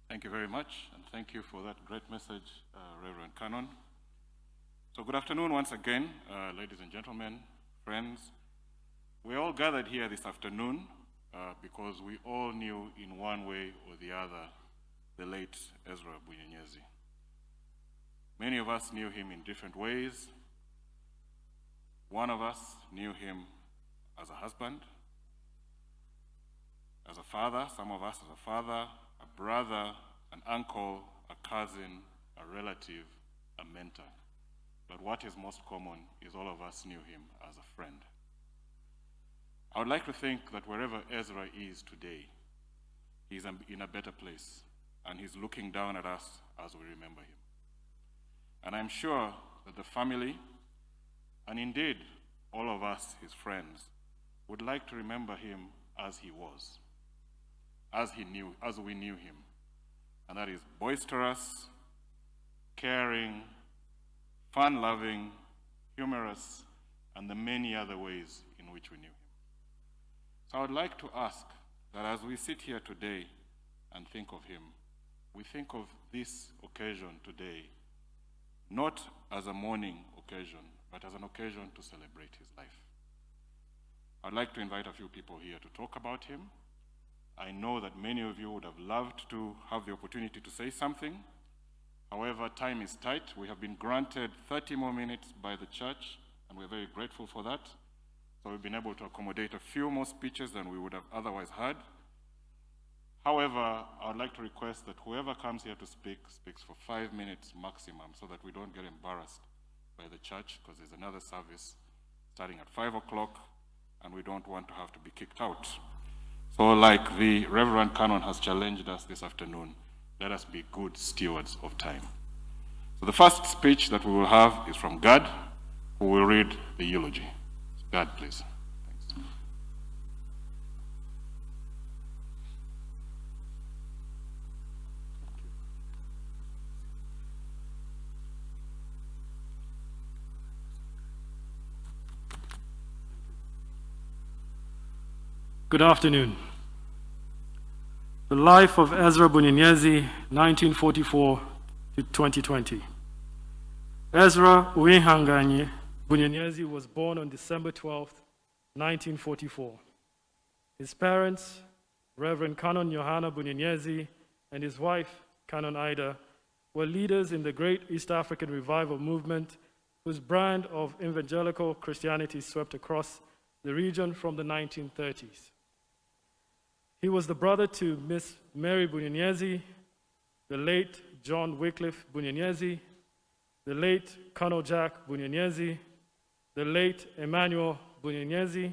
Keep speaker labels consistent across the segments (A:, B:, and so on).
A: Thank you very much, and thank you for that great message, Reverend Canon. So good afternoon once again, ladies and gentlemen, friends. We're all gathered here this afternoon because we all knew in one way or the other the late Ezra Bunyenyezi. Many of us knew him in different ways. One of us knew him as a husband, as a father, some of us as a father, a brother, an uncle, a cousin, a relative, a mentor. But what is most common is all of us knew him as a friend. I would like to think that wherever Ezra is today, he's in a better place, and he's looking down at us as we remember him. And I'm sure that the family, and indeed all of us, his friends, would like to remember him as he was, as we knew him. And that is boisterous, caring, fun-loving, humorous, and the many other ways in which we knew him. So I would like to ask that as we sit here today and think of him, we think of this occasion today not as a mourning occasion, but as an occasion to celebrate his life. I'd like to invite a few people here to talk about him. I know that many of you would have loved to have the opportunity to say something. However, time is tight. We have been granted 30 more minutes by the church, and we're very grateful for that. So we've been able to accommodate a few more speeches than we would have otherwise had. However, I would like to request that whoever comes here to speak, speaks for 5 minutes maximum so that we don't get embarrassed by the church, because there's another service starting at 5 o'clock, and we don't want to have to be kicked out. So like the Reverend Canon has challenged us this afternoon, let us be good stewards of time. So the first speech that we will have is from Gad, who will read the eulogy. Gad, please. Thanks.
B: Good afternoon. The life of Ezra Bunyenyezi, 1944 to 2020. Ezra Bunyenyezi was born on December 12, 1944. His parents, Reverend Canon Johanna Bunyenyezi and his wife, Canon Ida, were leaders in the Great East African Revival Movement, whose brand of evangelical Christianity swept across the region from the 1930s. He was the brother to Miss Mary Bunyanyasi, the late John Wycliffe Bunyanyezi, the late Colonel Jack Bunyanyezi, the late Emmanuel Bunyanyezi,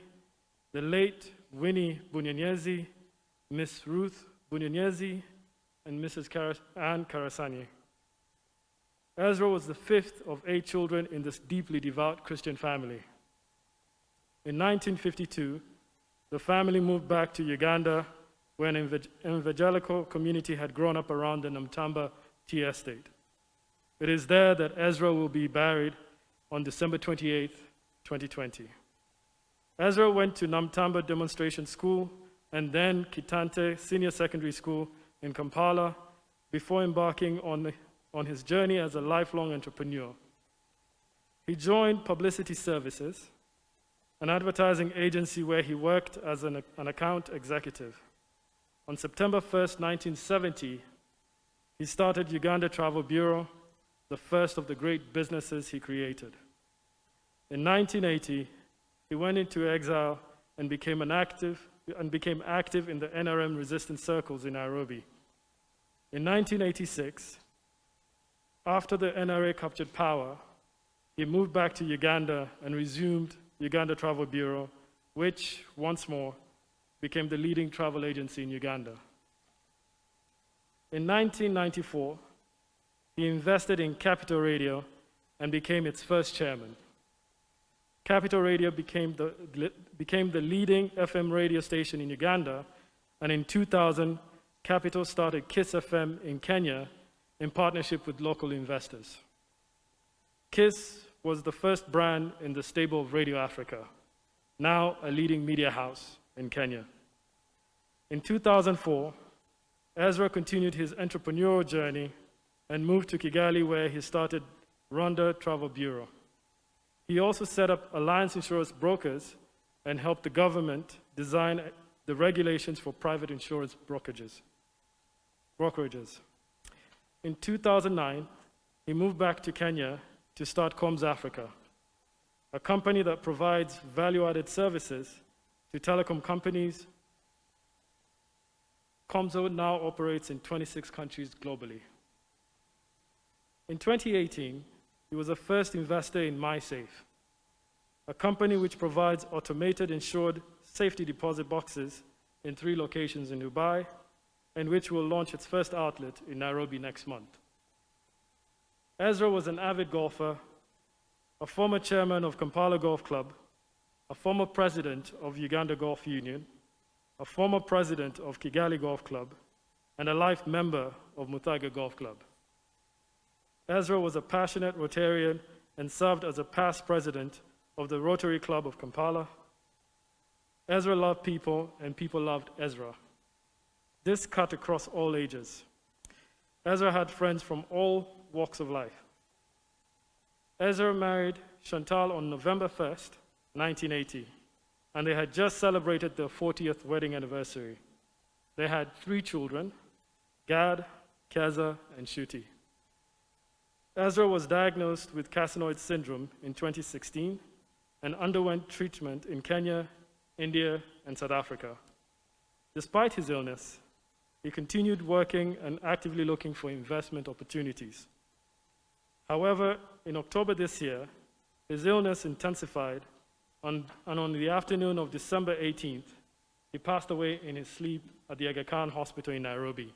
B: the late Winnie Bunyanyezi, Miss Ruth Bunyanyezi, and Mrs. Anne Karasani. Ezra was the fifth of 8 children in this deeply devout Christian family. In 1952, the family moved back to Uganda, where an evangelical community had grown up around the Namtamba tea estate. It is there that Ezra will be buried on December 28, 2020. Ezra went to Namtamba Demonstration School and then Kitante Senior Secondary School in Kampala before embarking on his journey as a lifelong entrepreneur. He joined Publicity Services, an advertising agency where he worked as an account executive. On September 1st, 1970, he started Uganda Travel Bureau, the first of the great businesses he created. In 1980, he went into exile and became active in the NRM resistance circles in Nairobi. In 1986, after the NRA captured power, he moved back to Uganda and resumed Uganda Travel Bureau, which, once more, became the leading travel agency in Uganda. In 1994, he invested in Capital Radio and became its first chairman. Capital Radio became the leading FM radio station in Uganda, and in 2000, Capital started Kiss FM in Kenya in partnership with local investors. Kiss was the first brand in the stable of Radio Africa, now a leading media house in Kenya. In 2004, Ezra continued his entrepreneurial journey and moved to Kigali, where he started Rwanda Travel Bureau. He also set up Alliance Insurance Brokers and helped the government design the regulations for private insurance brokerages. In 2009, he moved back to Kenya to start Comms Africa, a company that provides value-added services to telecom companies. Comms now operates in 26 countries globally. In 2018, he was the first investor in MySafe, a company which provides automated insured safety deposit boxes in 3 locations in Dubai, and which will launch its first outlet in Nairobi next month. Ezra was an avid golfer, a former chairman of Kampala Golf Club, a former president of Uganda Golf Union, a former president of Kigali Golf Club, and a life member of Muthaga Golf Club. Ezra was a passionate Rotarian and served as a past president of the Rotary Club of Kampala. Ezra loved people, and people loved Ezra. This cut across all ages. Ezra had friends from all walks of life. Ezra married Chantal on November 1st, 1980, and they had just celebrated their 40th wedding anniversary. They had 3 children, Gad, Keza, and Shuti. Ezra was diagnosed with carcinoid syndrome in 2016 and underwent treatment in Kenya, India, and South Africa. Despite his illness, he continued working and actively looking for investment opportunities. However, in October this year, his illness intensified, and on the afternoon of December 18th, he passed away in his sleep at the Aga Khan Hospital in Nairobi.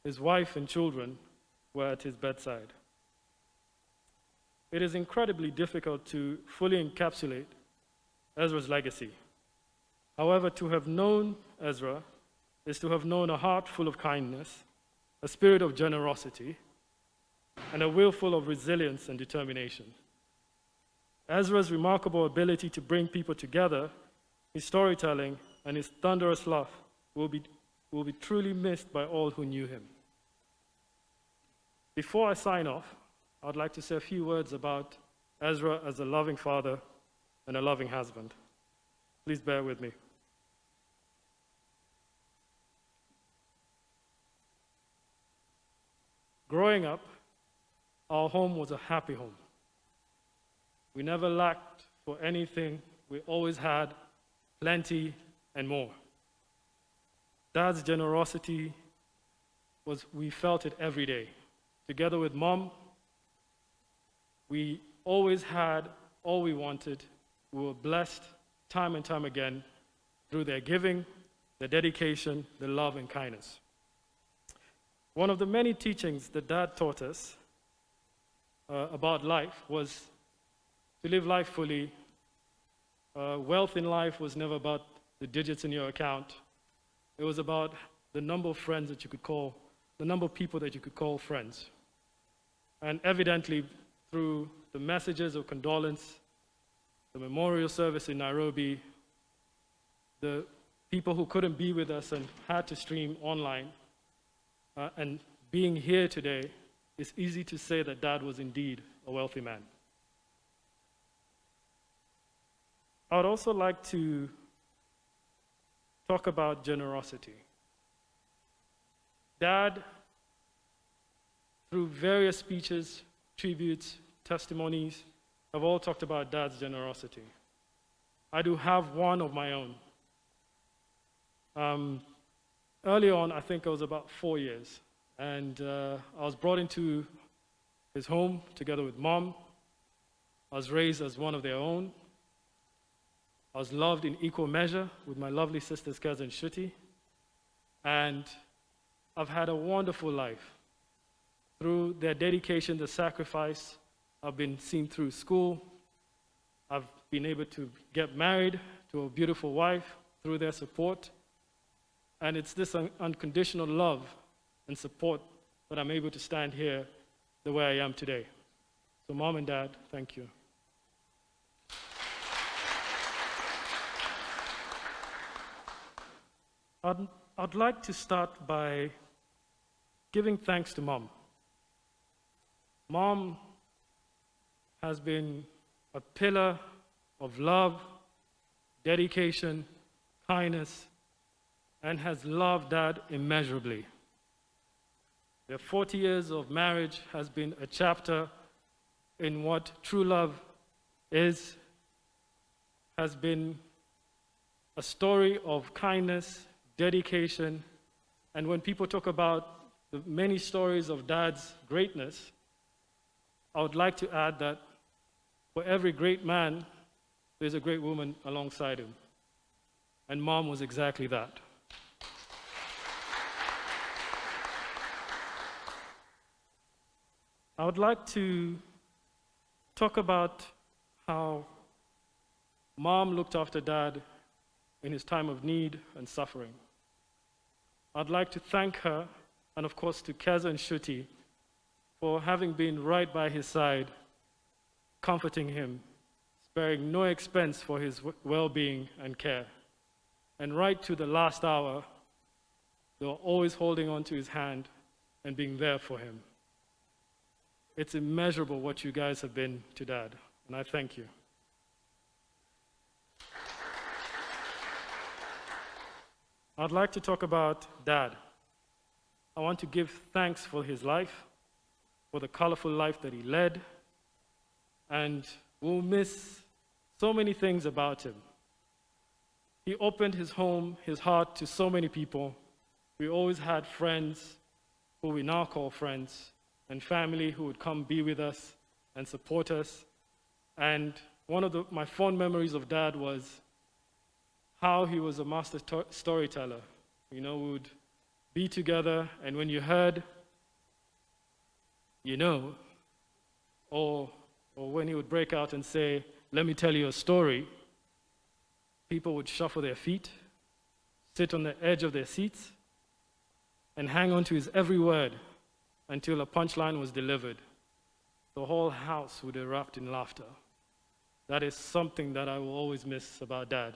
B: His wife and children were at his bedside. It is incredibly difficult to fully encapsulate Ezra's legacy. However, to have known Ezra is to have known a heart full of kindness, a spirit of generosity, and a will full of resilience and determination. Ezra's remarkable ability to bring people together, his storytelling, and his thunderous laugh will be truly missed by all who knew him. Before I sign off, I'd like to say a few words about Ezra as a loving father and a loving husband. Please bear with me. Growing up, our home was a happy home. We never lacked for anything. We always had plenty and more. Dad's generosity we felt it every day. Together with Mom, we always had all we wanted. We were blessed time and time again through their giving, their dedication, their love and kindness. One of the many teachings that Dad taught us about life was to live life fully. Wealth in life was never about the digits in your account. It was about the number of friends that you could call, the number of people that you could call friends. And evidently, through the messages of condolence, the memorial service in Nairobi, the people who couldn't be with us and had to stream online, and being here today, it's easy to say that Dad was indeed a wealthy man. I would also like to talk about generosity. Dad, through various speeches, tributes, testimonies, have all talked about Dad's generosity. I do have one of my own. Early on, I think I was about 4 years, and I was brought into his home together with Mom. I was raised as one of their own. I was loved in equal measure with my lovely sisters, cousin Shuti, and I've had a wonderful life. Through their dedication, the sacrifice, I've been seen through school. I've been able to get married to a beautiful wife through their support. And it's this unconditional love and support that I'm able to stand here the way I am today. So Mom and Dad, thank you. I'd I'd like to start by giving thanks to Mom. Mom has been a pillar of love, dedication, kindness, and has loved Dad immeasurably. Their 40 years of marriage has been a chapter in what true love is, has been a story of kindness, dedication, and when people talk about the many stories of Dad's greatness, I would like to add that for every great man, there's a great woman alongside him. And Mom was exactly that. I would like to talk about how Mom looked after Dad in his time of need and suffering. I'd like to thank her, and of course to Keza and Shuti, for having been right by his side, comforting him, sparing no expense for his well-being and care. And right to the last hour, they were always holding on to his hand and being there for him. It's immeasurable what you guys have been to Dad, and I thank you. I'd like to talk about Dad. I want to give thanks for his life, for the colorful life that he led, and we'll miss so many things about him. He opened his home, his heart to so many people. We always had friends who we now call friends, and family who would come be with us and support us. And one of my fond memories of Dad was how he was a master storyteller. We would be together, and when you heard, or when he would break out and say, "Let me tell you a story," people would shuffle their feet, sit on the edge of their seats, and hang on to his every word until a punchline was delivered. The whole house would erupt in laughter. That is something that I will always miss about Dad.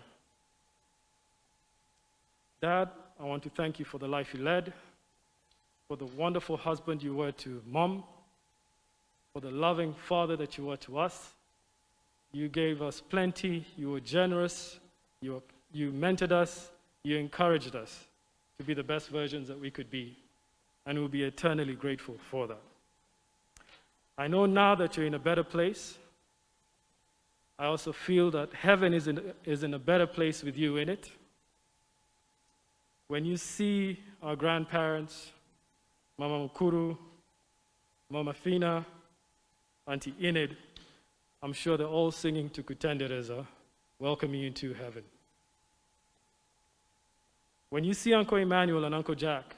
B: Dad, I want to thank you for the life you led, for the wonderful husband you were to Mom, for the loving father that you were to us. You gave us plenty, you were generous, you mentored us, you encouraged us to be the best versions that we could be, and we'll be eternally grateful for that. I know now that you're in a better place. I also feel that heaven is in a better place with you in it. When you see our grandparents, Mama Mukuru, Mama Fina, Auntie Enid, I'm sure they're all singing to Kutendereza, welcoming you to heaven. When you see Uncle Emmanuel and Uncle Jack,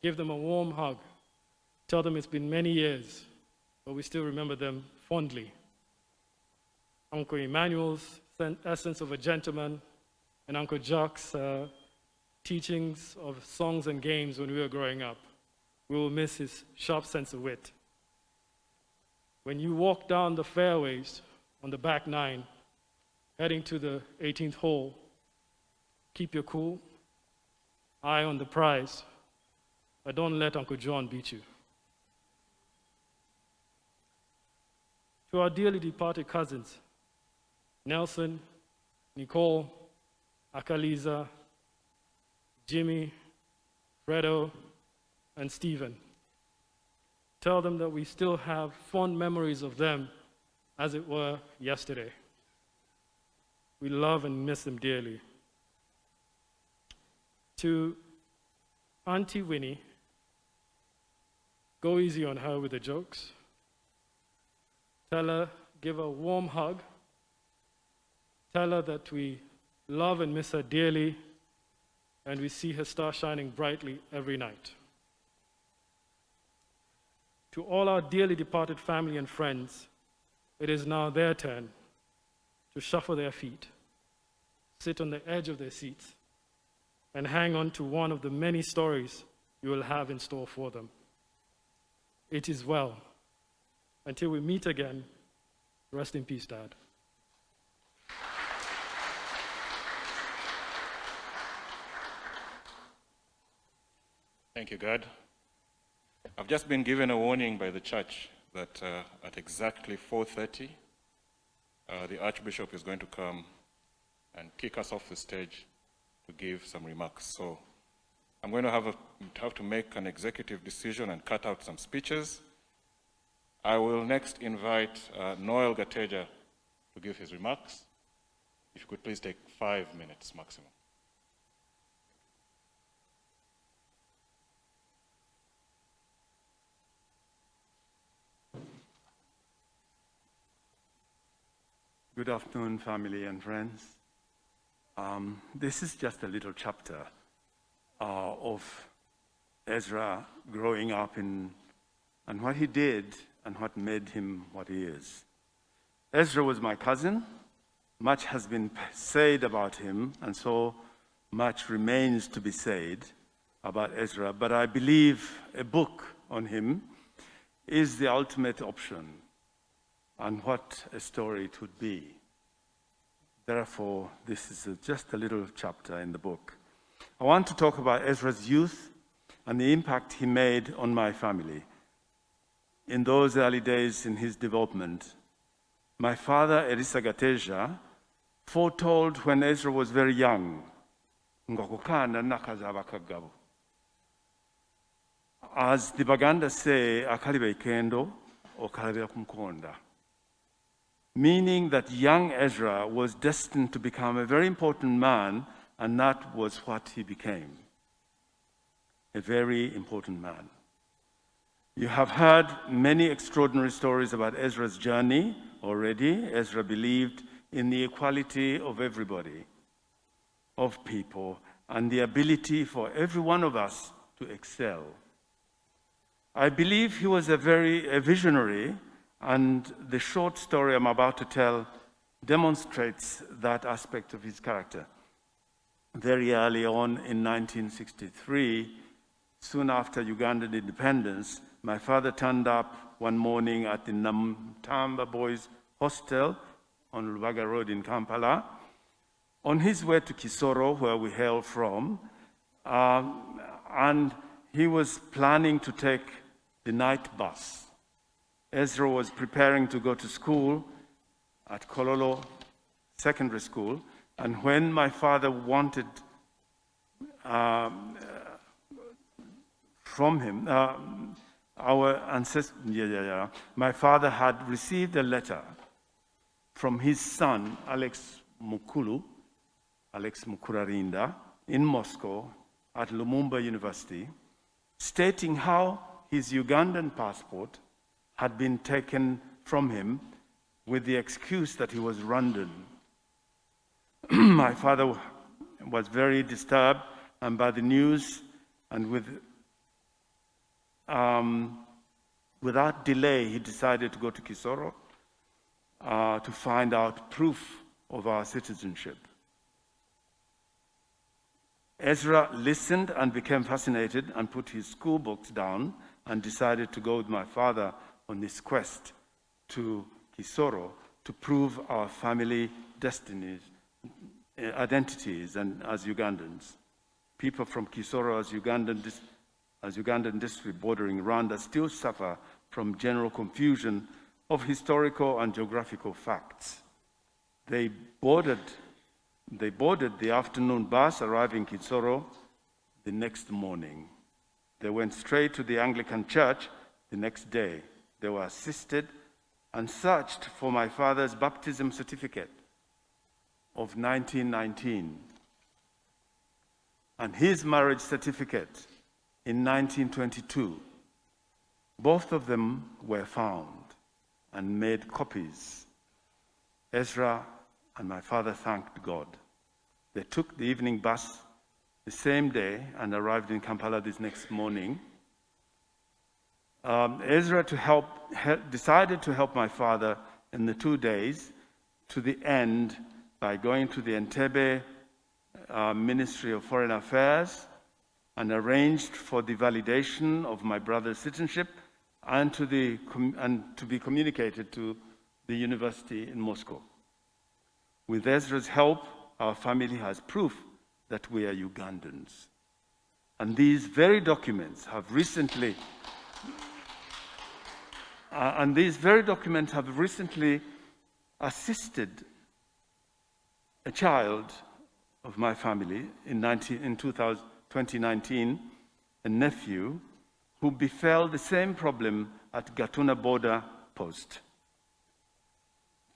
B: give them a warm hug. Tell them it's been many years, but we still remember them fondly. Uncle Emmanuel's essence of a gentleman, and Uncle Jack's teachings of songs and games when we were growing up. We will miss his sharp sense of wit. When you walk down the fairways on the back nine, heading to the 18th hole, keep your cool, eye on the prize, but don't let Uncle John beat you. To our dearly departed cousins, Nelson, Nicole, Akaliza, Jimmy, Fredo, and Stephen. Tell them that we still have fond memories of them as it were yesterday. We love and miss them dearly. To Auntie Winnie, go easy on her with the jokes. Tell her, give her a warm hug. Tell her that we love and miss her dearly, and we see her star shining brightly every night. To all our dearly departed family and friends, it is now their turn to shuffle their feet, sit on the edge of their seats, and hang on to one of the many stories you will have in store for them. It is well. Until we meet again, rest in peace, Dad.
A: Thank you, God. I've just been given a warning by the church that at exactly 4:30, the Archbishop is going to come and kick us off the stage to give some remarks. So I'm going to have to make an executive decision and cut out some speeches. I will next invite Noel Gateja to give his remarks. If you could please take 5 minutes maximum.
C: Good afternoon, family and friends. This is just a little chapter of Ezra growing up and what he did and what made him what he is. Ezra was my cousin. Much has been said about him, and so much remains to be said about Ezra, but I believe a book on him is the ultimate option and what a story it would be. Therefore, this is just a little chapter in the book. I want to talk about Ezra's youth and the impact he made on my family. In those early days in his development, my father, Elly Gateja, foretold when Ezra was very young, as the Baganda say, akaliba ikendo, okalabira kumukonda. Meaning that young Ezra was destined to become a very important man, and that was what he became. A very important man. You have heard many extraordinary stories about Ezra's journey already. Ezra believed in the equality of everybody, of people, and the ability for every one of us to excel. I believe he was a visionary, and the short story I'm about to tell demonstrates that aspect of his character. Very early on in 1963, soon after Ugandan independence, my father turned up one morning at the Namtamba Boys Hostel on Lubaga Road in Kampala, on his way to Kisoro, where we hail from, and he was planning to take the night bus. Ezra was preparing to go to school at Kololo Secondary School, and when my father wanted from him, my father had received a letter from his son, Alex Mukurarinda, in Moscow at Lumumba University, stating how his Ugandan passport had been taken from him with the excuse that he was Rwandan. My father was very disturbed by the news, and without delay, he decided to go to Kisoro to find out proof of our citizenship. Ezra listened and became fascinated and put his school books down and decided to go with my father on this quest to Kisoro to prove our family destinies, identities, and as Ugandans. People from Kisoro as Ugandan district bordering Rwanda still suffer from general confusion of historical and geographical facts. They boarded the afternoon bus arriving in Kisoro the next morning. They went straight to the Anglican church the next day. They were assisted and searched for my father's baptism certificate of 1919 and his marriage certificate in 1922. Both of them were found and made copies. Ezra and my father thanked God. They took the evening bus the same day and arrived in Kampala this next morning. Ezra decided to help my father in the 2 days to the end by going to the Entebbe Ministry of Foreign Affairs and arranged for the validation of my brother's citizenship and to be communicated to the university in Moscow. With Ezra's help, our family has proof that we are Ugandans. And these very documents have recently assisted a child of my family in 2019, a nephew, who befell the same problem at Gatuna border post.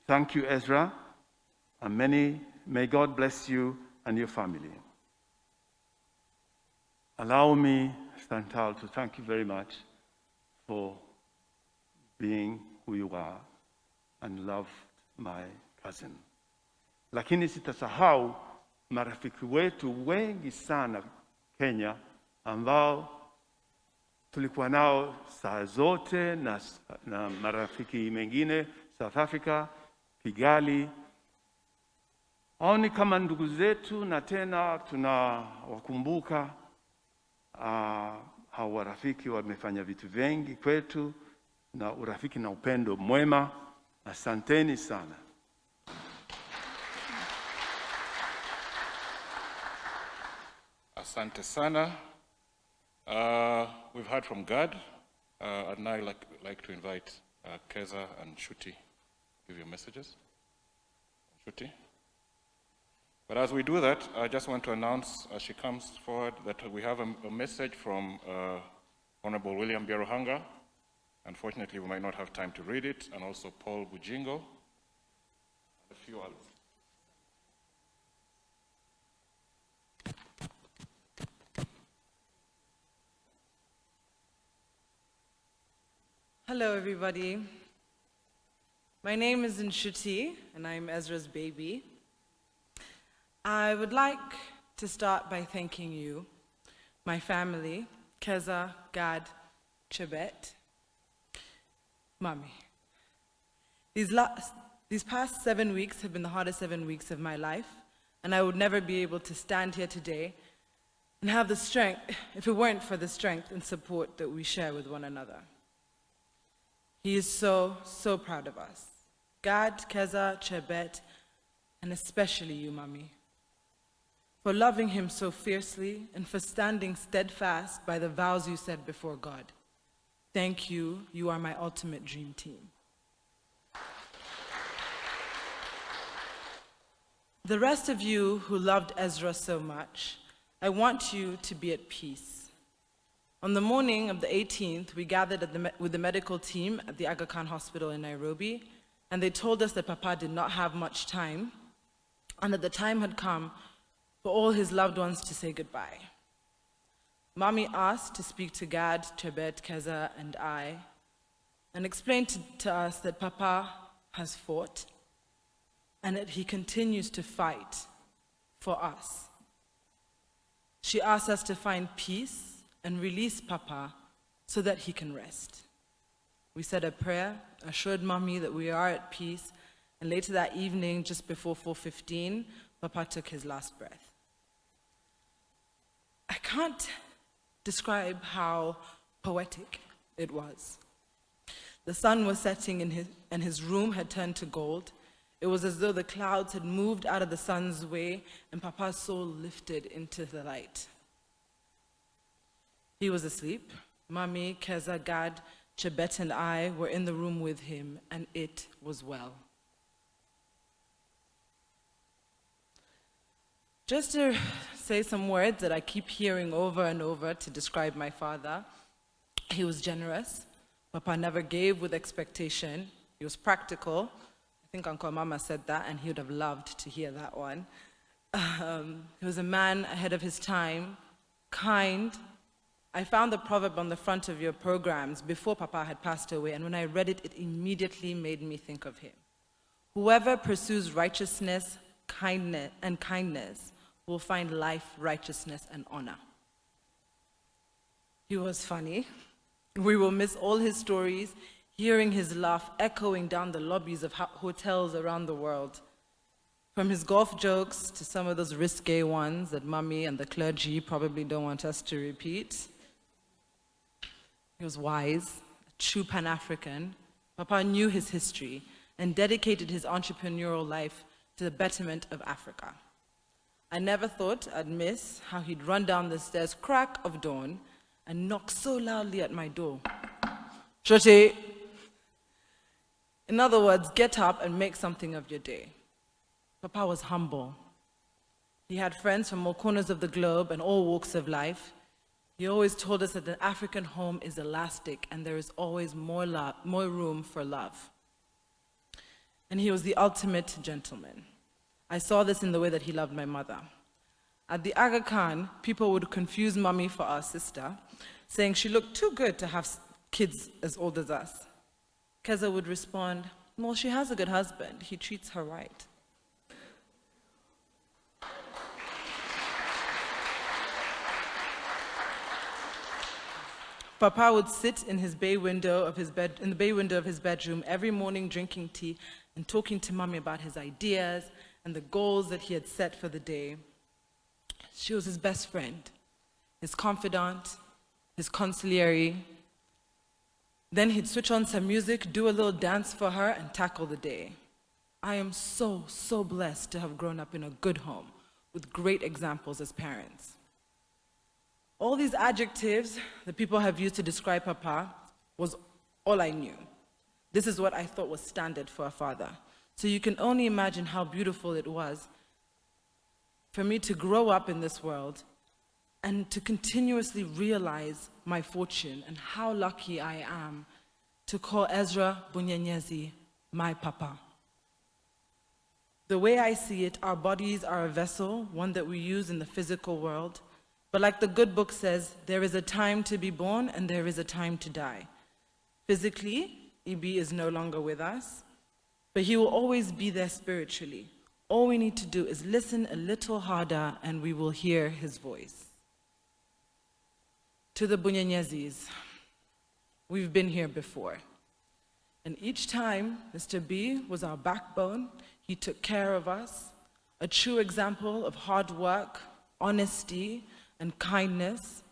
C: Thank you, Ezra, and may God bless you and your family. Allow me, Chantal, to thank you very much for being who you are and loved my cousin. Lakini sitasahau marafiki wetu wengi sana Kenya ambao tulikuwa nao saa zote na marafiki mengine South Africa, Kigali. Hao ni kama ndugu zetu na tena tunawakumbuka. Hao warafiki wamefanya vitu vingi kwetu na urafiki na upendo mwema. Asanteni sana.
A: Asante sana. We've heard from God. I'd now like to invite Keza and Shuti to give you messages. Shuti. But as we do that, I just want to announce, as she comes forward, that we have a message from Honorable William Karuhanga. Unfortunately, we might not have time to read it, and also Paul Bujingo, and a few others.
D: Hello, everybody. My name is Nshuti, and I'm Ezra's baby. I would like to start by thanking you, my family, Keza, Gad, Chebet, Mommy. These past 7 weeks have been the hardest 7 weeks of my life, and I would never be able to stand here today and have the strength if it weren't for the strength and support that we share with one another. He is so, so proud of us. Gad, Keza, Chebet, and especially you, Mommy, for loving him so fiercely and for standing steadfast by the vows you said before God. Thank you. You are my ultimate dream team. The rest of you who loved Ezra so much, I want you to be at peace. On the morning of the 18th, we gathered with the medical team at the Aga Khan Hospital in Nairobi, and they told us that Papa did not have much time, and that the time had come for all his loved ones to say goodbye. Mommy asked to speak to Gad, Chebet, Keza, and I, and explained to us that Papa has fought, and that he continues to fight for us. She asked us to find peace and release Papa so that he can rest. We said a prayer, assured Mommy that we are at peace, and later that evening, just before 4:15, Papa took his last breath. I can't describe how poetic it was. The sun was setting and his room had turned to gold. It was as though the clouds had moved out of the sun's way and Papa's soul lifted into the light. He was asleep. Mommy, Keza, Gad, Chebet, and I were in the room with him, and it was well. Just to say some words that I keep hearing over and over to describe my father, he was generous. Papa never gave with expectation. He was practical. I think Uncle Mama said that, and he would have loved to hear that one. He was a man ahead of his time, kind. I found the proverb on the front of your programs before Papa had passed away, and when I read it, it immediately made me think of him. Whoever pursues righteousness, kindness will find life, righteousness, and honor. He was funny. We will miss all his stories, hearing his laugh echoing down the lobbies of hotels around the world. From his golf jokes to some of those risque ones that Mommy and the clergy probably don't want us to repeat. He was wise, a true Pan-African. Papa knew his history and dedicated his entrepreneurial life to the betterment of Africa. I never thought I'd miss how he'd run down the stairs crack of dawn and knock so loudly at my door. Shoti! In other words, get up and make something of your day. Papa was humble. He had friends from all corners of the globe and all walks of life. He always told us that the African home is elastic and there is always more room for love. And he was the ultimate gentleman. I saw this in the way that he loved my mother. At the Aga Khan, people would confuse mommy for our sister, saying she looked too good to have kids as old as us. Keza would respond, well, she has a good husband. He treats her right. Papa would sit in his bay window of his bed, in the bay window of his bedroom every morning drinking tea and talking to mommy about his ideas and the goals that he had set for the day. She was his best friend, his confidant, his consigliere. Then he'd switch on some music, do a little dance for her, and tackle the day. I am so, so blessed to have grown up in a good home with great examples as parents. All these adjectives that people have used to describe Papa was all I knew. This is what I thought was standard for a father. So you can only imagine how beautiful it was for me to grow up in this world and to continuously realize my fortune and how lucky I am to call Ezra Bunyenyezi my Papa. The way I see it, our bodies are a vessel, one that we use in the physical world. But like the good book says, there is a time to be born and there is a time to die. Physically, Ibi is no longer with us, but he will always be there spiritually. All we need to do is listen a little harder and we will hear his voice. To the Bunyanyazis, we've been here before. And each time, Mr. B was our backbone. He took care of us, a true example of hard work, honesty, and kindness.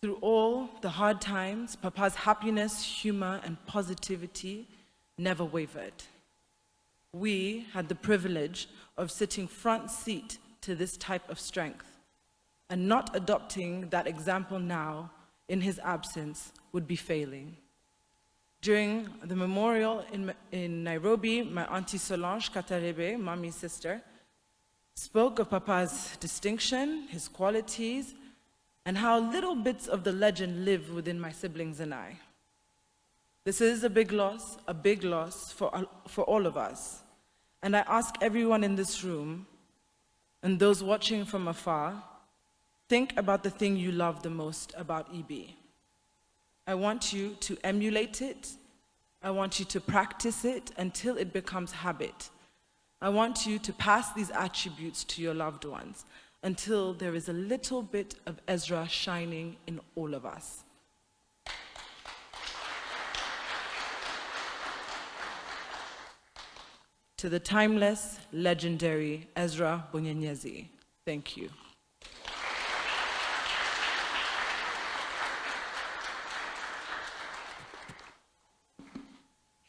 D: Through all the hard times, Papa's happiness, humor, and positivity never wavered. We had the privilege of sitting front seat to this type of strength, and not adopting that example now in his absence would be failing. During the memorial in Nairobi, my auntie Solange Katarebe, mommy's sister, spoke of Papa's distinction, his qualities, and how little bits of the legend live within my siblings and I. This is a big loss for all of us. And I ask everyone in this room, and those watching from afar, think about the thing you love the most about EB. I want you to emulate it. I want you to practice it until it becomes habit. I want you to pass these attributes to your loved ones until there is a little bit of Ezra shining in all of us. To the timeless, legendary Ezra Bunyenyezi, thank you.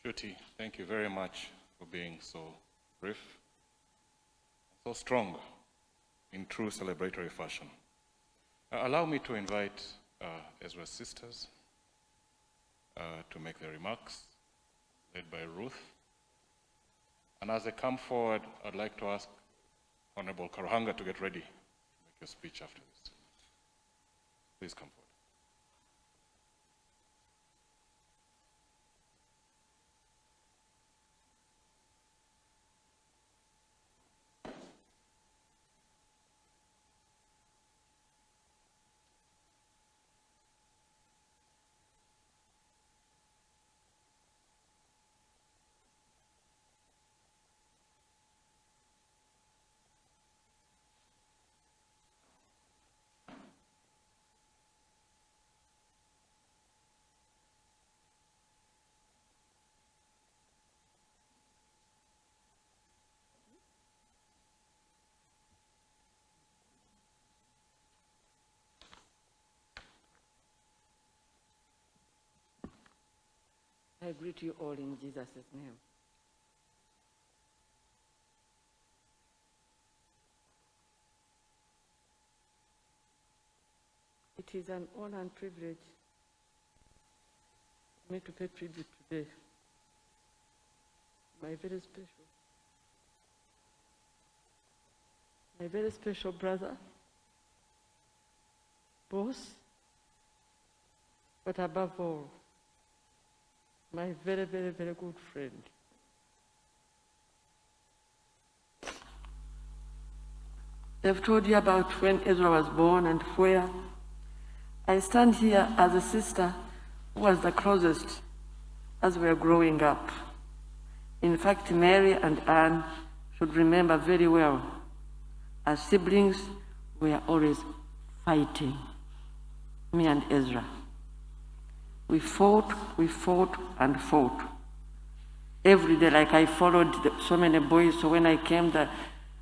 A: Shuti, thank you very much for being so brief, so strong in true celebratory fashion. Allow me to invite Ezra's sisters to make their remarks, led by Ruth. And as they come forward, I'd like to ask Honorable Karuhanga to get ready to make your speech after this. Please come forward.
E: I greet you all in Jesus' name. It is an honor and privilege for me to pay tribute today. My very special brother, boss, but above all, my very, very, very good friend. They've told you about when Ezra was born and where. I stand here as a sister who was the closest as we were growing up. In fact, Mary and Anne should remember very well. As siblings, we are always fighting, me and Ezra. We fought, and fought. Every day, like I followed so many boys, so when I came,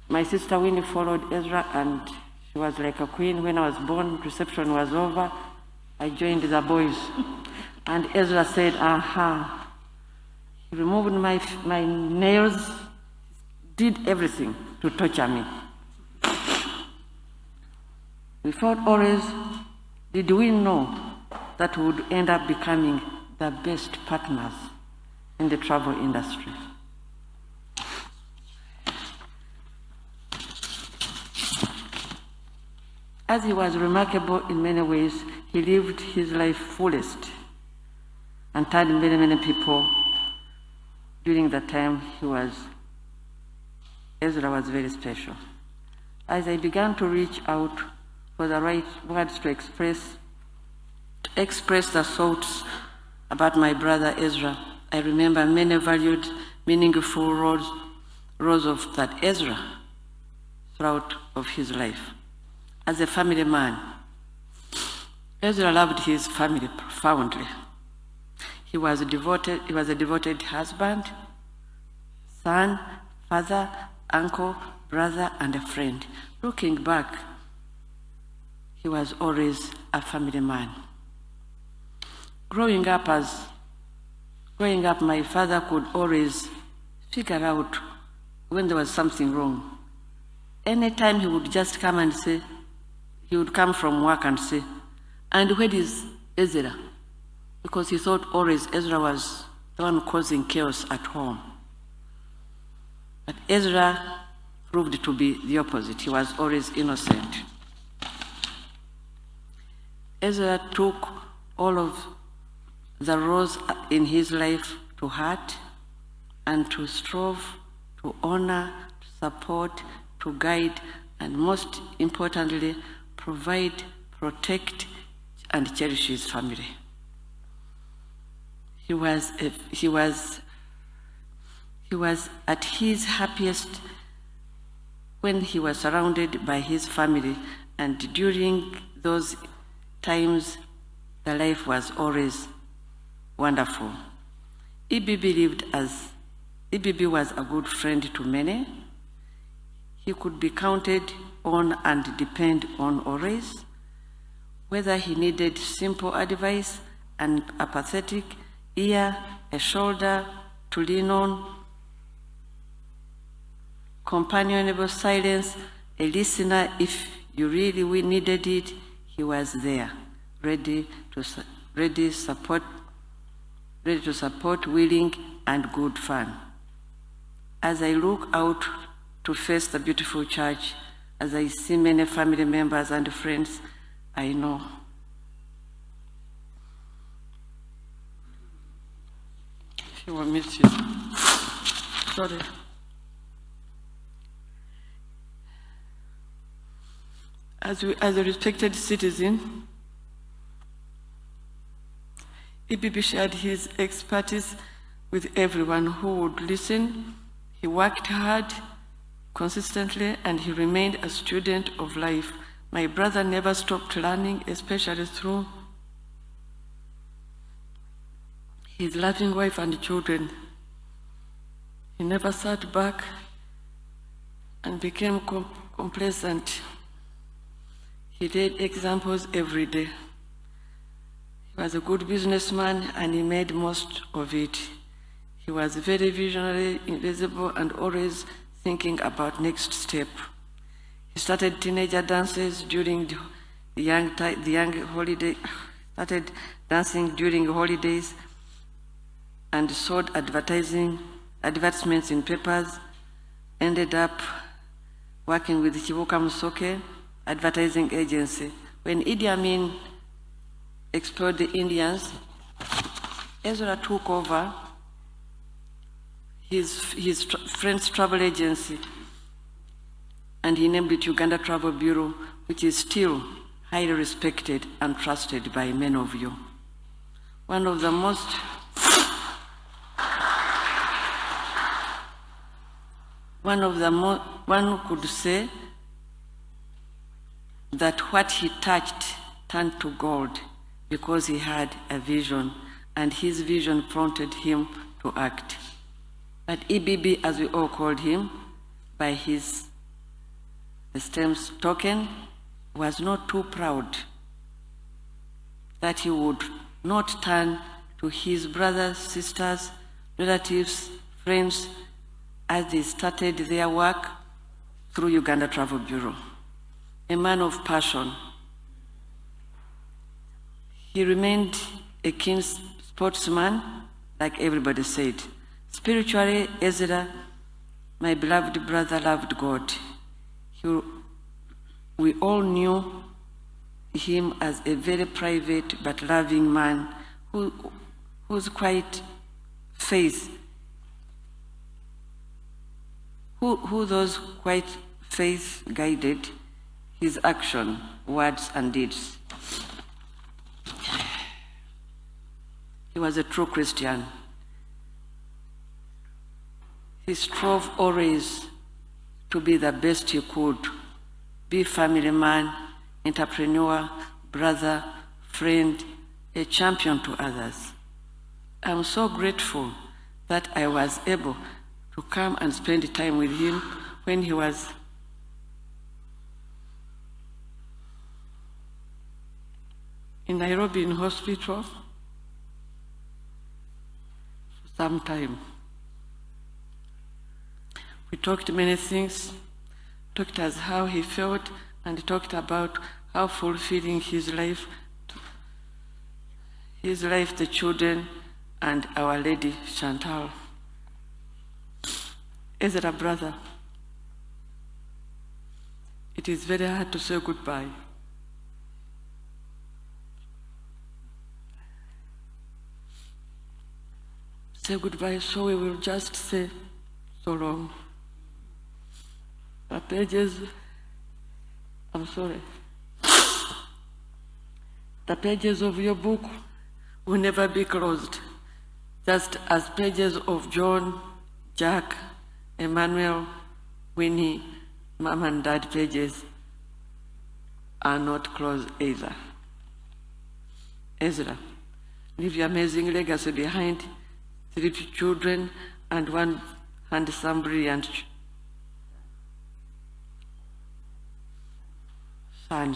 E: my sister Winnie followed Ezra, and she was like a queen. When I was born, reception was over, I joined the boys. And Ezra said, aha. He removed my nails, did everything to torture me. We fought always. Did we know that we would end up becoming the best partners in the travel industry? As he was remarkable in many ways, he lived his life fullest and taught many, many people during the time Ezra was very special. As I began to reach out for the right words to express the thoughts about my brother Ezra, I remember many valued, meaningful roles of that Ezra throughout of his life. As a family man, Ezra loved his family profoundly. He was a devoted husband, son, father, uncle, brother, and a friend. Looking back, he was always a family man. Growing up, my father could always figure out when there was something wrong. Anytime he would just come and say, he would come from work and say, and where is Ezra? Because he thought always Ezra was the one causing chaos at home. But Ezra proved to be the opposite. He was always innocent. Ezra took all of the roles in his life to heart and to strive, to honor, to support, to guide, and most importantly, provide, protect, and cherish his family. He was at his happiest when he was surrounded by his family, and during those times, the life was always wonderful. EBB was a good friend to many. He could be counted on and depend on always. Whether he needed simple advice, an apathetic ear, a shoulder to lean on, companionable silence, a listener if you really needed it, he was there, ready to support, willing, and good fun. As I look out to face the beautiful church, as I see many family members and friends, I know she will miss you. Sorry. As a respected citizen, EBB shared his expertise with everyone who would listen. He worked hard, consistently, and he remained a student of life. My brother never stopped learning, especially through his loving wife and children. He never sat back and became complacent. He did examples every day. He was a good businessman and he made most of it. He was very visionary, invisible, and always thinking about next step. He started teenager dances during the young holiday started dancing during holidays and sold advertisements in papers, ended up working with Kivuka Musoke advertising agency. When Idi Amin expelled the Indians, Ezra took over his friend's travel agency, and he named it Uganda Travel Bureau, which is still highly respected and trusted by many of you. One of the most one could say that what he touched turned to gold because he had a vision, and his vision prompted him to act. But EBB, as we all called him, by his esteemed token, was not too proud that he would not turn to his brothers, sisters, relatives, friends, as they started their work through Uganda Travel Bureau. A man of passion. He remained a keen sportsman, like everybody said. Spiritually, Ezra, my beloved brother, loved God. We all knew him as a very private but loving man whose quiet faith, who those quiet faith guided his action, words, and deeds. He was a true Christian. He strove always to be the best he could, be family man, entrepreneur, brother, friend, a champion to others. I'm so grateful that I was able to come and spend time with him when he was in Nairobi in hospital for some time. We talked many things, talked as how he felt, and talked about how fulfilling his life, the children, and Our Lady Chantal. Ezra, brother, it is very hard to say goodbye. Say goodbye, so we will just say so long. The pages, I'm sorry. The pages of your book will never be closed, just as pages of John, Jack, Emmanuel, Winnie, Mom and Dad pages are not closed either. Ezra, leave your amazing legacy behind, 3 children and one handsome, brilliant son,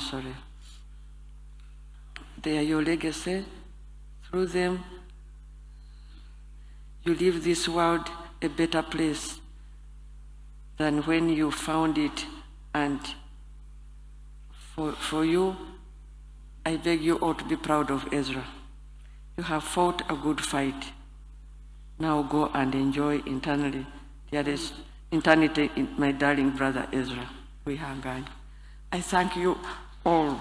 E: They are your legacy. Through them, you leave this world a better place than when you found it. And for you, I beg you all to be proud of Ezra. You have fought a good fight. Now go and enjoy eternity, my darling brother Ezra. I thank you all.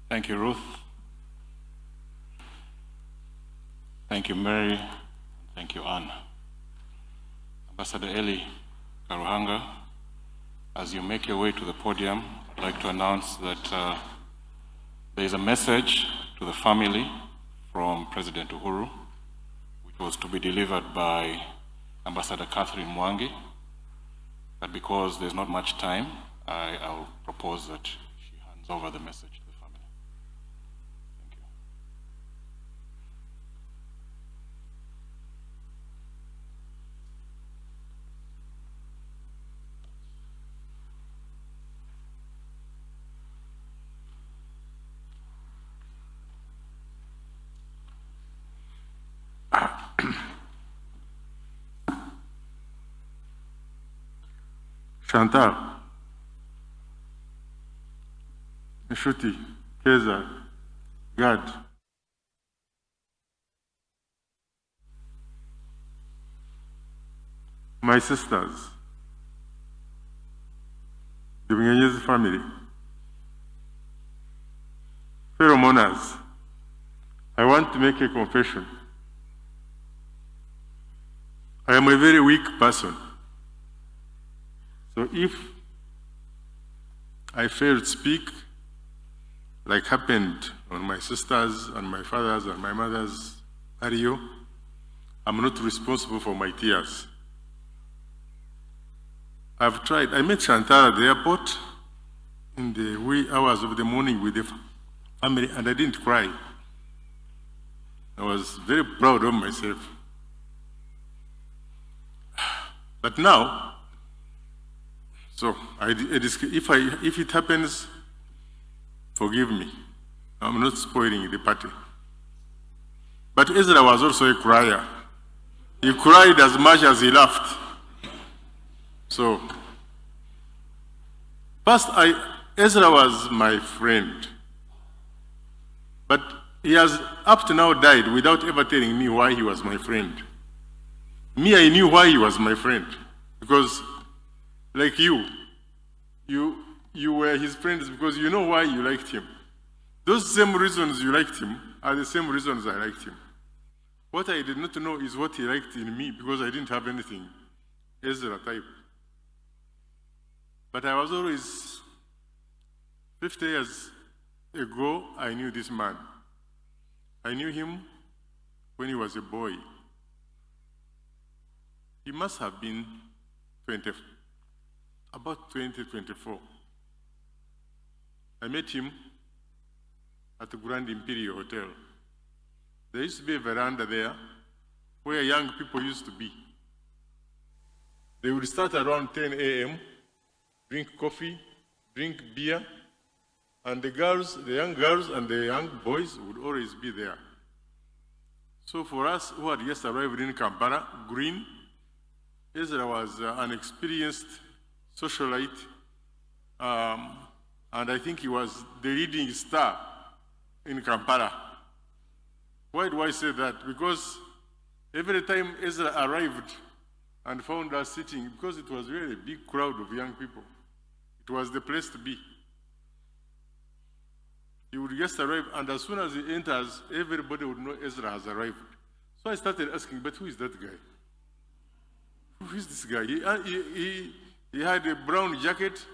A: Thank you, Ruth. Thank you, Mary. Thank you, Anne. Ambassador Elly, Karuhanga, as you make your way to the podium, I'd like to announce that there is a message to the family from President Uhuru, which was to be delivered by Ambassador Catherine Mwangi. But because there's not much time, I'll propose that she hands over the message to the family. Thank you.
F: Chantal, Nshuti, Keza, Gad, my sisters, the Bunyanyasi family, fellow mourners, I want to make a confession. I am a very weak person. So if I fail to speak, like happened on my sisters and my father's and my mother's burial, I'm not responsible for my tears. I've tried. I met Chantal at the airport in the wee hours of the morning with the family, and I didn't cry. I was very proud of myself. But now, so if it happens, forgive me. I'm not spoiling the party. But Ezra was also a crier. He cried as much as he laughed. So, first, Ezra was my friend. But he has up to now died without ever telling me why he was my friend. Me, I knew why he was my friend. Because, like you were his friends because you know why you liked him. Those same reasons you liked him are the same reasons I liked him. What I did not know is what he liked in me because I didn't have anything Ezra type. But I was always, 50 years ago, I knew this man. I knew him when he was a boy. He must have been about 20, 24. I met him at the Grand Imperial Hotel. There used to be a veranda there where young people used to be. They would start around 10 a.m., drink coffee, drink beer, and the young girls and the young boys would always be there. So for us who had just arrived in Kampala, green, Ezra was an experienced socialite, and I think he was the leading star in Kampala. Why do I say that? Because every time Ezra arrived and found us sitting, because it was really a big crowd of young people, it was the place to be. He would just arrive, and as soon as he enters, everybody would know Ezra has arrived. So I started asking, but who is that guy? Who is this guy? He had a brown jacket.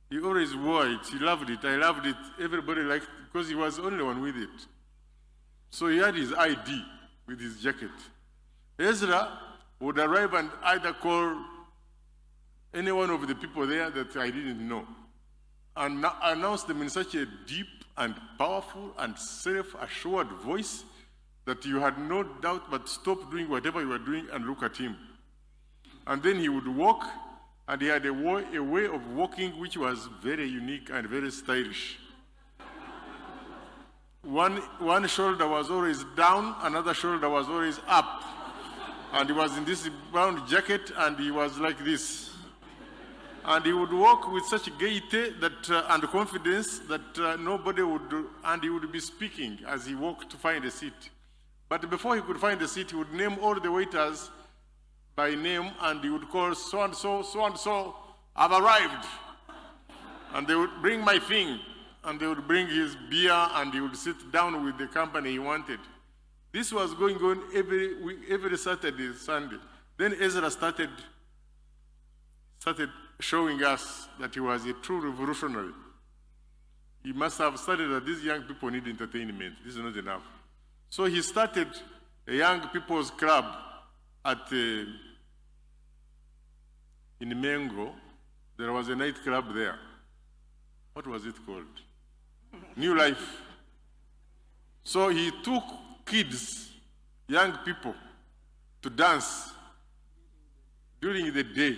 F: He always wore it. He loved it. I loved it. Everybody liked it because he was the only one with it. So he had his ID with his jacket. Ezra would arrive and either call any one of the people there that I didn't know and announce them in such a deep and powerful and self-assured voice that you had no doubt but stop doing whatever you were doing and look at him. And then he would walk, and he had a way of walking which was very unique and very stylish. One shoulder was always down, another shoulder was always up. And he was in this brown jacket, and he was like this. And he would walk with such gaiety and confidence that nobody would do, and he would be speaking as he walked to find a seat. But before he could find a seat, he would name all the waiters by name, and he would call so-and-so, I've arrived. And they would bring my thing, and they would bring his beer, and he would sit down with the company he wanted. This was going on every week, every Saturday, Sunday. Then Ezra started showing us that he was a true revolutionary. He must have started that these young people need entertainment. This is not enough. So he started a young people's club in Mengo. There was a nightclub there. What was it called? New Life. So he took kids, young people, to dance during the day.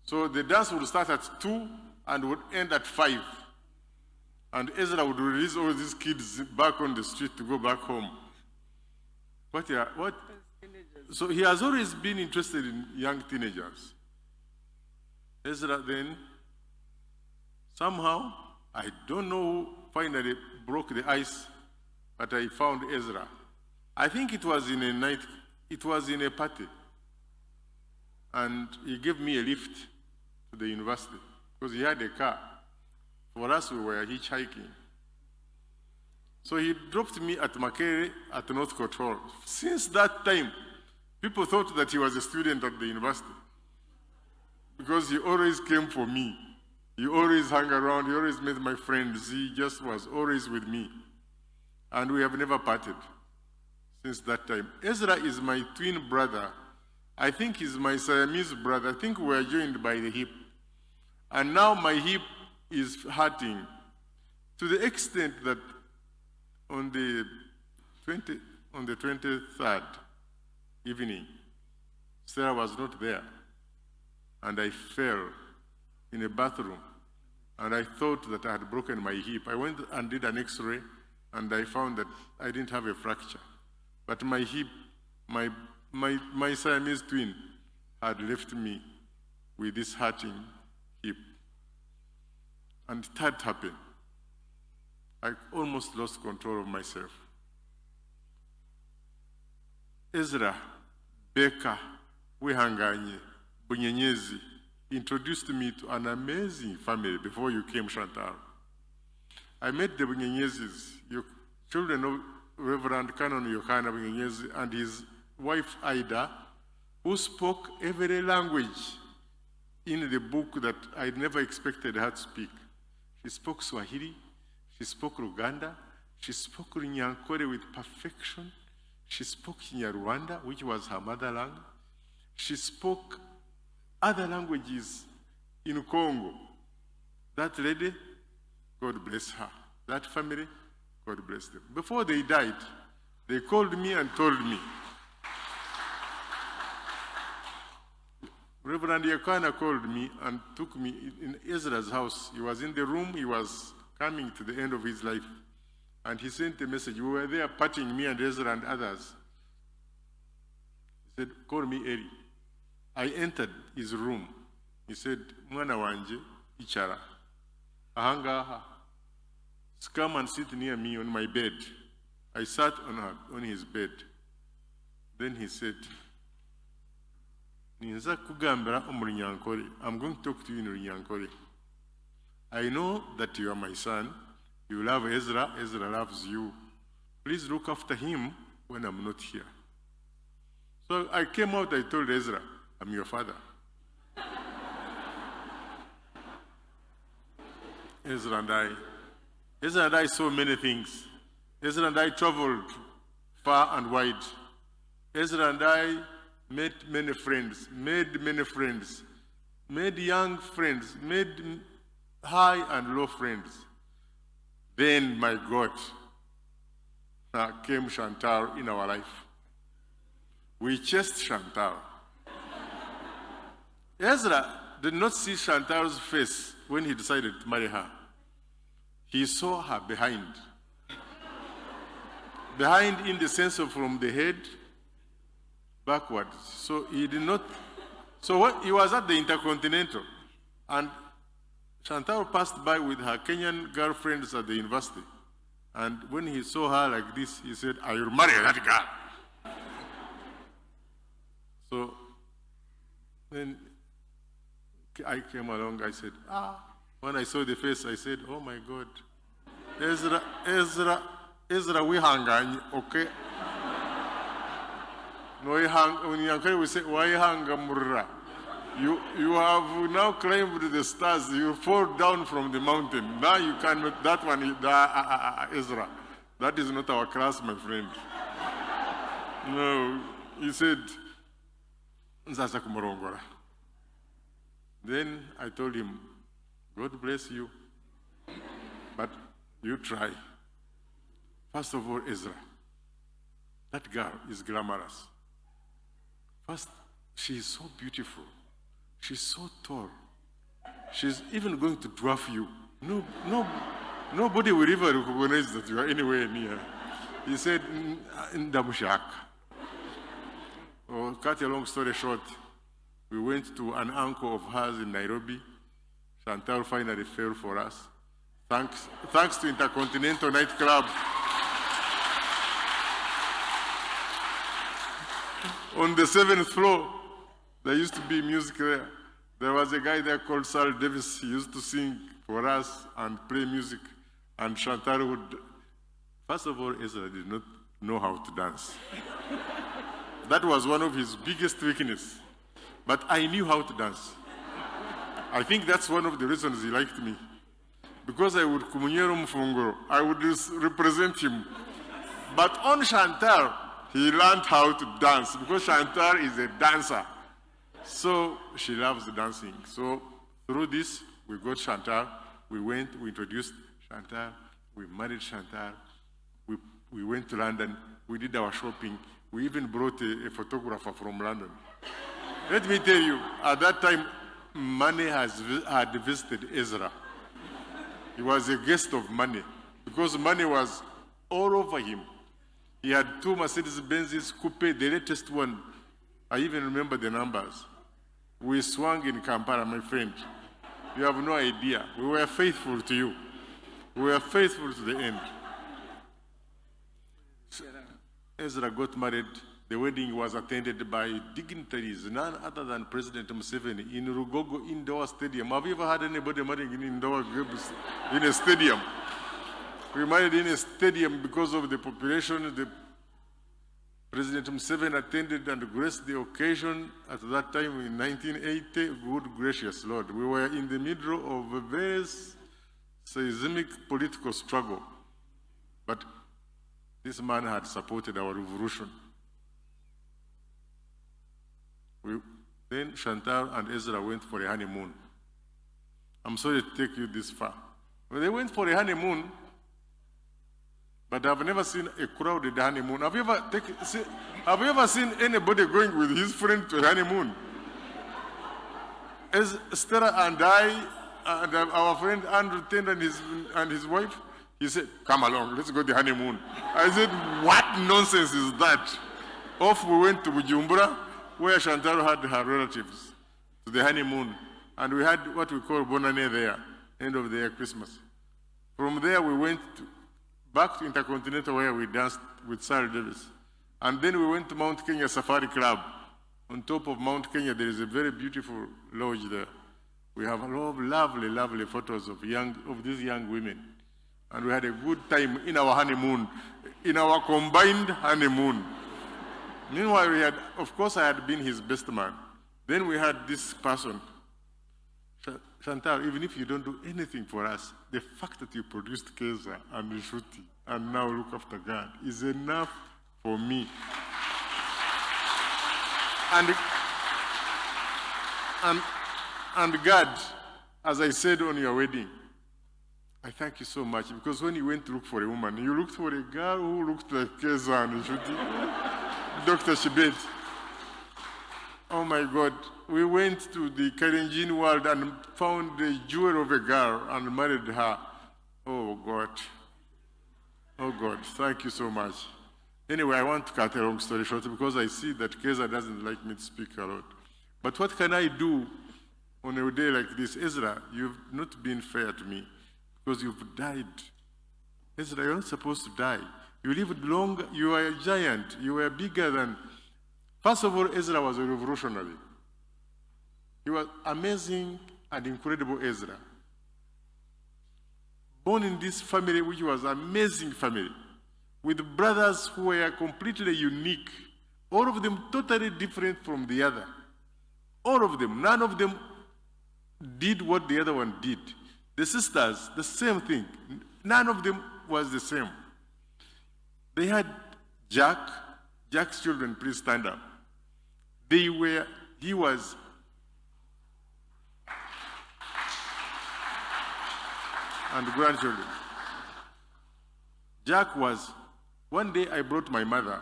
F: So the dance would start at 2 and would end at 5. And Ezra would release all these kids back on the street to go back home. So he has always been interested in young teenagers. Ezra then, somehow, I don't know who finally broke the ice, but I found Ezra. I think it was in a night, it was in a party. And he gave me a lift to the university because he had a car. For us, we were hitchhiking. So he dropped me at Makere at North Control. Since that time, people thought that he was a student at the university because he always came for me. He always hung around, he always met my friends. He just was always with me. And we have never parted since that time. Ezra is my twin brother. I think he's my Siamese brother. I think we are joined by the hip. And now my hip is hurting to the extent that on the 23rd evening, Sarah was not there. And I fell in a bathroom. And I thought that I had broken my hip. I went and did an x-ray, and I found that I didn't have a fracture. But my hip, my Siamese twin had left me with this hurting hip. And that happened. I almost lost control of myself. Ezra, Becca, Wihanganye, Bunyenyezi introduced me to an amazing family before you came, Chantal. I met the Bunyanyazis, your children of Reverend Canon Yohana Bunyenyezi and his wife Ida, who spoke every language in the book that I never expected her to speak. She spoke Swahili, she spoke Luganda, she spoke Runyankore with perfection, she spoke Kinyarwanda, which was her mother language. She spoke other languages in Congo. That lady, God bless her. That family, God bless them. Before they died, they called me and told me. Reverend Yakana called me and took me in Ezra's house. He was in the room, he was coming to the end of his life. And he sent a message. We were there patting me and Ezra and others. He said, call me Elly. I entered his room. He said, Mwana wanje, ichara. Ahangaha. Come and sit near me on my bed. I sat on his bed. Then he said, Ninza kugambira omulunyankore. I'm going to talk to you in Runyankore. I know that you are my son. You love Ezra. Ezra loves you. Please look after him when I'm not here. So I came out, I told Ezra, I'm your father. Ezra and I saw many things. Ezra and I traveled far and wide. Ezra and I met many friends, made many friends, made young friends, made high and low friends. Then, my God, came Chantal in our life. We chased Chantal. Ezra did not see Chantal's face when he decided to marry her. He saw her behind. Behind in the sense of from the head backwards. So he did not, he was at the Intercontinental, and Chantal passed by with her Kenyan girlfriends at the university. And when he saw her like this, he said, I will marry that girl. So then I came along, I said, when I saw the face, I said, oh my God, Ezra, we hang, okay? No, when we say, why hang, murra? You have now climbed the stars, you fall down from the mountain. Now you cannot, that one, Ezra, that is not our class, my friend. No, he said, then I told him, God bless you, but you try. First of all, Ezra, that girl is glamorous. First, she is so beautiful. She's so tall. She's even going to dwarf you. Nobody will ever recognize that you are anywhere near. He said, Ndamushak. Cut a long story short, We went to an uncle of hers in Nairobi. Chantal finally fell for us. Thanks to Intercontinental Nightclub. On the 7th floor, there used to be music there. There was a guy there called Sal Davis. He used to sing for us and play music. And Chantal would... First of all, Ezra did not know how to dance. That was one of his biggest weaknesses. But I knew how to dance. I think that's one of the reasons he liked me. Because I would kumunyero mfunguro, I would represent him. But on Chantal, he learned how to dance because Chantal is a dancer. So she loves dancing. So through this, we got Chantal. We introduced Chantal. We married Chantal. We went to London. We did our shopping. We even brought a photographer from London. Let me tell you, at that time, money had visited Ezra. He was a guest of money because money was all over him. He had 2 Mercedes-Benzes coupe, the latest one. I even remember the numbers. We swung in Kampala, my friend. You have no idea. We were faithful to you. We were faithful to the end. Ezra got married. The wedding was attended by dignitaries, none other than President Museveni in Rugogo Indoor Stadium. Have you ever had anybody marrying in indoor games in a stadium? We married in a stadium because of the population. The President Museveni attended and graced the occasion at that time in 1980. Good gracious Lord, we were in the middle of a very seismic political struggle. But this man had supported our revolution. Then Chantal and Ezra went for a honeymoon. I'm sorry to take you this far. Well, they went for a honeymoon, but I've never seen a crowded honeymoon. Have you ever seen anybody going with his friend to a honeymoon? As Stella and I, and our friend Andrew Tend and his wife, he said, "Come along, let's go to the honeymoon." I said, "What nonsense is that?" Off we went to Bujumbura, where Chantal had her relatives, to the honeymoon. And we had what we call Bonane there, end of the year Christmas. From there, we went back to Intercontinental, where we danced with Sarah Davis. And then we went to Mount Kenya Safari Club. On top of Mount Kenya, there is a very beautiful lodge there. We have a lot of lovely, lovely photos of these young women. And we had a good time in our honeymoon, in our combined honeymoon. Meanwhile, of course, I had been his best man. Then we had this person, Chantal, even if you don't do anything for us, the fact that you produced Keza and Rishuti and now look after God is enough for me. And God, as I said on your wedding, I thank you so much, because when you went to look for a woman, you looked for a girl who looked like Keza and Rishuti. Dr. Shibet. Oh my God. We went to the Kalenjin world and found the jewel of a girl and married her. Oh God. Oh God. Thank you so much. Anyway, I want to cut a long story short because I see that Keza doesn't like me to speak a lot. But what can I do on a day like this? Ezra, you've not been fair to me because you've died. Ezra, you're not supposed to die. You lived long, you were a giant, you were bigger than... First of all, Ezra was a revolutionary. He was amazing and incredible Ezra. Born in this family, which was an amazing family, with brothers who were completely unique, all of them totally different from the other. All of them, none of them did what the other one did. The sisters, the same thing. None of them was the same. They had Jack's children, please stand up. He was, and grandchildren. Jack was, one day I brought my mother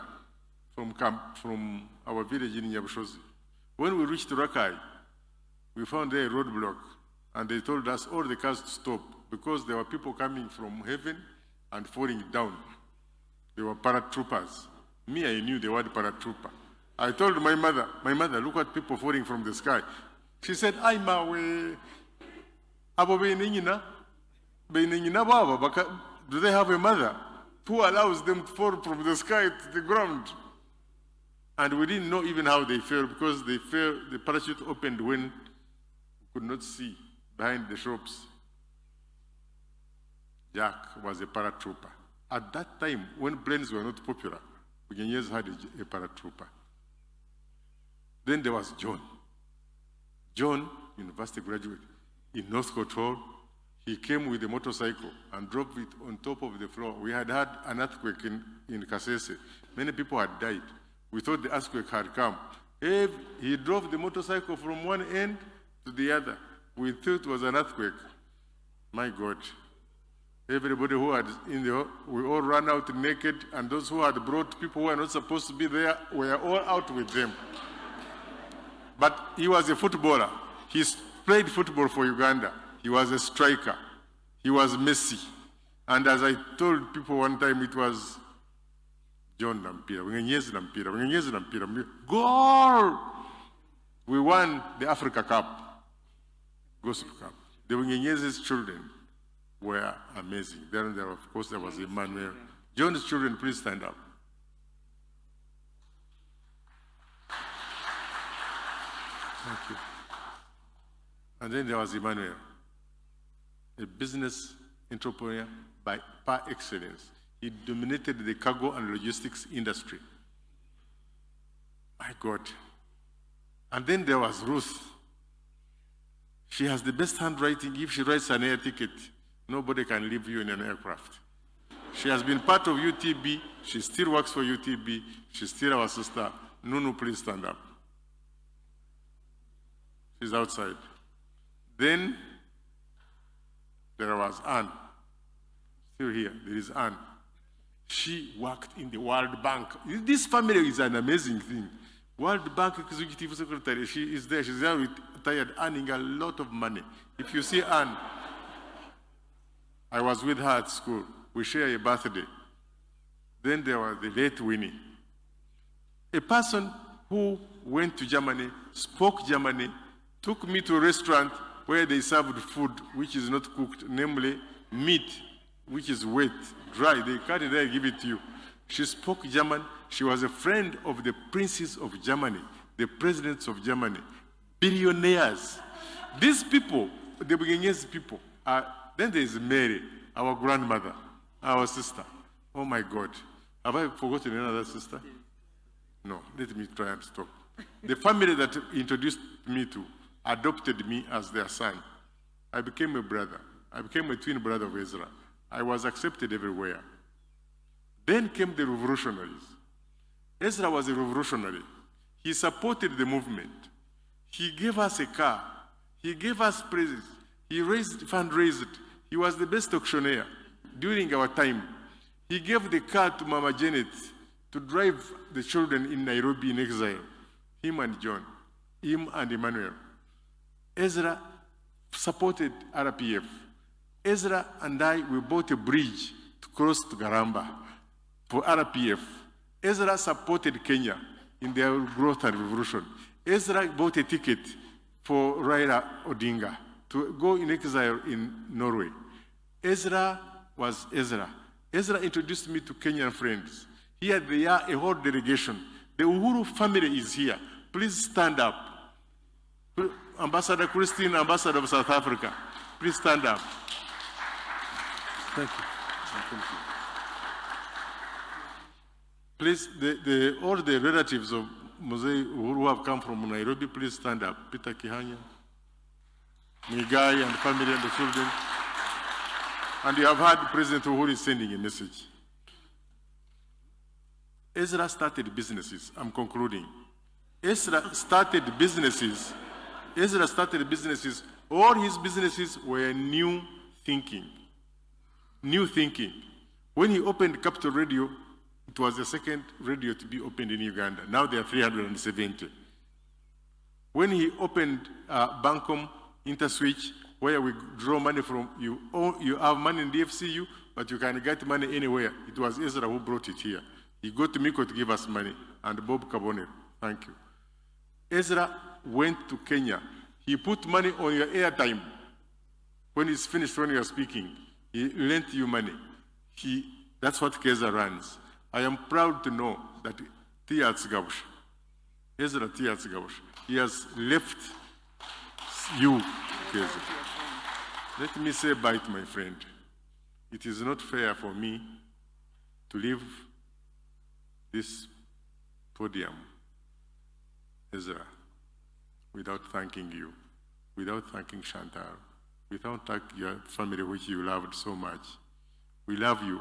F: from our village in Nyabushozi. When we reached Rakai, we found there a roadblock, and they told us all the cars to stop because there were people coming from heaven and falling down. They were paratroopers. Me, I knew the word paratrooper. I told my mother, look at people falling from the sky. She said, "Ay mawe, abo beiningina baba, do they have a mother who allows them to fall from the sky to the ground?" And we didn't know even how they fell, because they fell, the parachute opened when we could not see behind the shops. Jack was a paratrooper. At that time, when planes were not popular, Bunyanyasi had a paratrooper. Then there was John. John, university graduate, in North Control, he came with a motorcycle and dropped it on top of the floor. We had had an earthquake in Kasese. Many people had died. We thought the earthquake had come. He drove the motorcycle from one end to the other. We thought it was an earthquake. My God. Everybody who had we all ran out naked, and those who had brought people who were not supposed to be there were all out with them. But he was a footballer. He played football for Uganda. He was a striker. He was Messi. And as I told people one time, it was John Nampira, Bunyanyasi Nampira, goal! We won the Africa Cup, Gospel Cup. The Bunyanyasi's children were amazing. Then there, of course, there was Emmanuel. John's children, please stand up. Thank you. And then there was Emmanuel, a business entrepreneur par excellence. He dominated the cargo and logistics industry. My God. And then there was Ruth. She has the best handwriting. If she writes an air ticket, nobody can leave you in an aircraft. She has been part of UTB. She still works for UTB. She's still our sister. Nunu, please stand up. She's outside. Then there was Anne. Still here. There is Anne. She worked in the World Bank. This family is an amazing thing. World Bank Executive Secretary. She is there. She's there retired, earning a lot of money. If you see Anne, I was with her at school. We share a birthday. Then there was the late Winnie. A person who went to Germany, spoke Germany, took me to a restaurant where they served food which is not cooked, namely meat, which is wet, dry. They cut it there and give it to you. She spoke German. She was a friend of the princes of Germany, the presidents of Germany, billionaires. These people, the Bunyanyasi people, then there is Mary, our grandmother, our sister. Oh my God. Have I forgotten another sister? No, let me try and stop. The family that introduced me to adopted me as their son. I became a brother. I became a twin brother of Ezra. I was accepted everywhere. Then came the revolutionaries. Ezra was a revolutionary. He supported the movement. He gave us a car. He gave us praises. He fundraised. He was the best auctioneer during our time. He gave the car to Mama Janet to drive the children in Nairobi in exile. Him and John, him and Emmanuel. Ezra supported RPF. Ezra and I, we bought a bridge to cross to Garamba for RPF. Ezra supported Kenya in their growth and revolution. Ezra bought a ticket for Raila Odinga to go in exile in Norway. Ezra was Ezra. Ezra introduced me to Kenyan friends. Here they are, a whole delegation. The Uhuru family is here. Please stand up. Ambassador Christine, Ambassador of South Africa, please stand up. Thank you. Thank you. Please, all the relatives of Mzee Uhuru who have come from Nairobi, please stand up. Peter Kihanya, Migai and family and the children. And you have heard President Uhuru is sending a message. Ezra started businesses. I'm concluding. Ezra started businesses. All his businesses were new thinking. New thinking. When he opened Capital Radio, it was the second radio to be opened in Uganda. Now there are 370. When he opened Bankom Interswitch, where we draw money from, you have money in the FCU, but you can get money anywhere. It was Ezra who brought it here. He got to Miko to give us money, and Bob Kabone. Thank you. Ezra went to Kenya. He put money on your airtime. When he's finished when you are speaking, he lent you money. That's what Keza runs. I am proud to know that Ezra Tiatsgaush, he has left you, Keza. Let me say bye to my friend. It is not fair for me to leave this podium, Ezra, without thanking you, without thanking Chantal, without thanking your family which you loved so much. We love you.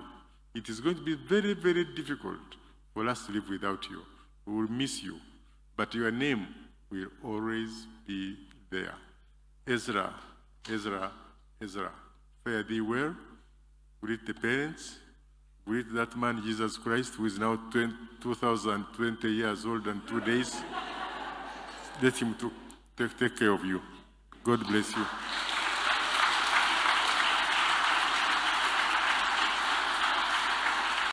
F: It is going to be very, very difficult for us to live without you. We will miss you, but your name will always be there. Ezra, Ezra, Ezra, fare thee well. Greet the parents. Greet that man, Jesus Christ, who is now 2020 years old and 2 days. Let him take care of you. God bless you.